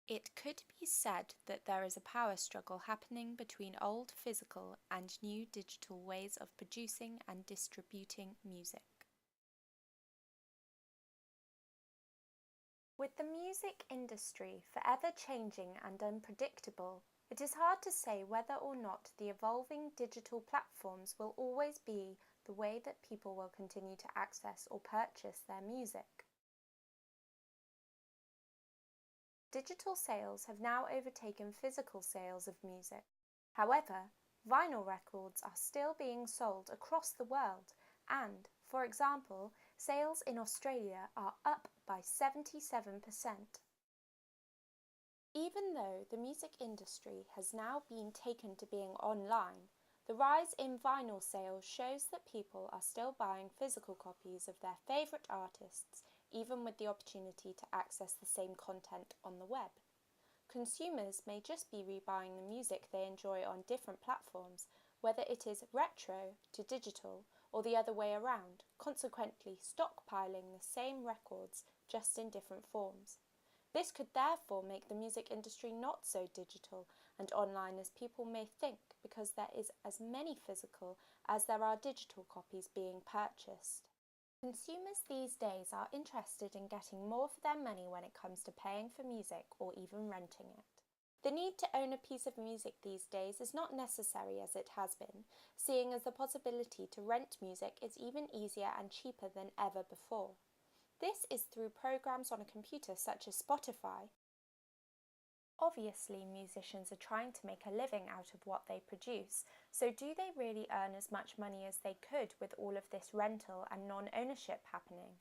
It could be said that there is a power struggle happening between old physical and new digital ways of producing and distributing music. With the music industry forever changing and unpredictable, it is hard to say whether or not the evolving digital platforms will always be the way that people will continue to access or purchase their music. Digital sales have now overtaken physical sales of music. However, vinyl records are still being sold across the world and, for example, sales in Australia are up by 77%. Even though the music industry has now been taken to being online, the rise in vinyl sales shows that people are still buying physical copies of their favourite artists, even with the opportunity to access the same content on the web. Consumers may just be rebuying the music they enjoy on different platforms, whether it is retro to digital or the other way around, consequently stockpiling the same records just in different forms. This could therefore make the music industry not so digital and online as people may think, because there is as many physical as there are digital copies being purchased. Consumers these days are interested in getting more for their money when it comes to paying for music or even renting it. The need to own a piece of music these days is not necessary as it has been, seeing as the possibility to rent music is even easier and cheaper than ever before. This is through programs on a computer such as Spotify. Obviously, musicians are trying to make a living out of what they produce, so do they really earn as much money as they could with all of this rental and non-ownership happening?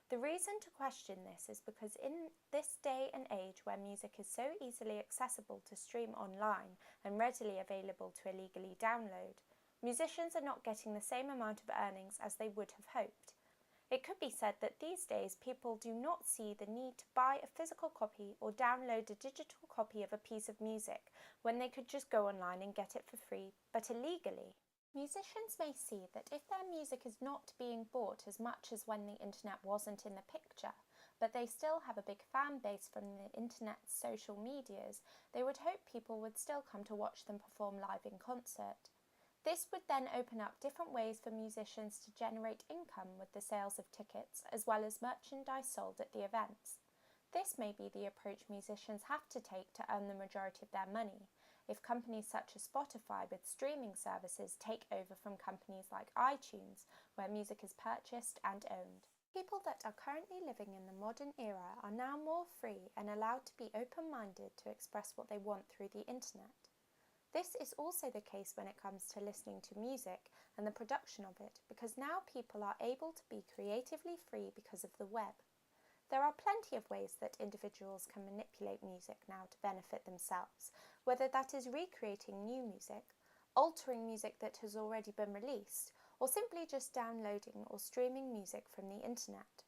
The reason to question this is because in this day and age where music is so easily accessible to stream online and readily available to illegally download, musicians are not getting the same amount of earnings as they would have hoped. It could be said that these days people do not see the need to buy a physical copy or download a digital copy of a piece of music when they could just go online and get it for free, but illegally. Musicians may see that if their music is not being bought as much as when the internet wasn't in the picture, but they still have a big fan base from the internet's social medias, they would hope people would still come to watch them perform live in concert. This would then open up different ways for musicians to generate income with the sales of tickets as well as merchandise sold at the events. This may be the approach musicians have to take to earn the majority of their money, if companies such as Spotify with streaming services take over from companies like iTunes, where music is purchased and owned. People that are currently living in the modern era are now more free and allowed to be open-minded to express what they want through the internet. This is also the case when it comes to listening to music and the production of it, because now people are able to be creatively free because of the web. There are plenty of ways that individuals can manipulate music now to benefit themselves, whether that is recreating new music, altering music that has already been released, or simply just downloading or streaming music from the internet.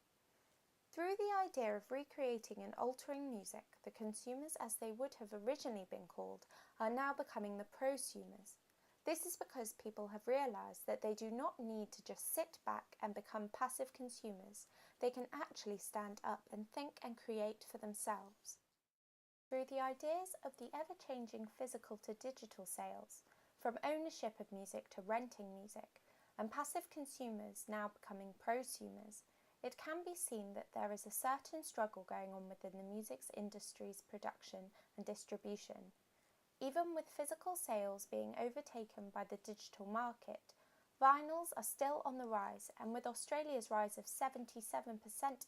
Through the idea of recreating and altering music, the consumers, as they would have originally been called, are now becoming the prosumers. This is because people have realised that they do not need to just sit back and become passive consumers. They can actually stand up and think and create for themselves. Through the ideas of the ever-changing physical to digital sales, from ownership of music to renting music, and passive consumers now becoming prosumers, it can be seen that there is a certain struggle going on within the music industry's production and distribution. Even with physical sales being overtaken by the digital market, vinyls are still on the rise, and with Australia's rise of 77%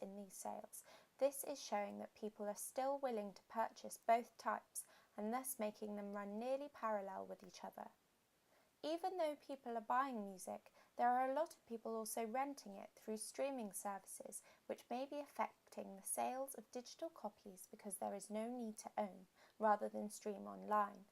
in these sales, this is showing that people are still willing to purchase both types and thus making them run nearly parallel with each other. Even though people are buying music, there are a lot of people also renting it through streaming services, which may be affecting the sales of digital copies because there is no need to own, rather than stream online.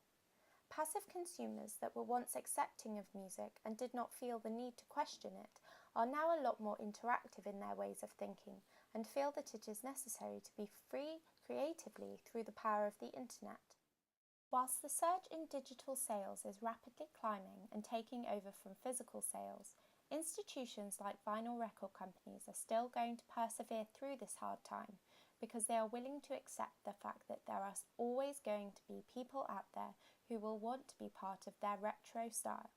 Passive consumers that were once accepting of music and did not feel the need to question it are now a lot more interactive in their ways of thinking and feel that it is necessary to be free creatively through the power of the internet. Whilst the surge in digital sales is rapidly climbing and taking over from physical sales, institutions like vinyl record companies are still going to persevere through this hard time because they are willing to accept the fact that there are always going to be people out there who will want to be part of their retro style.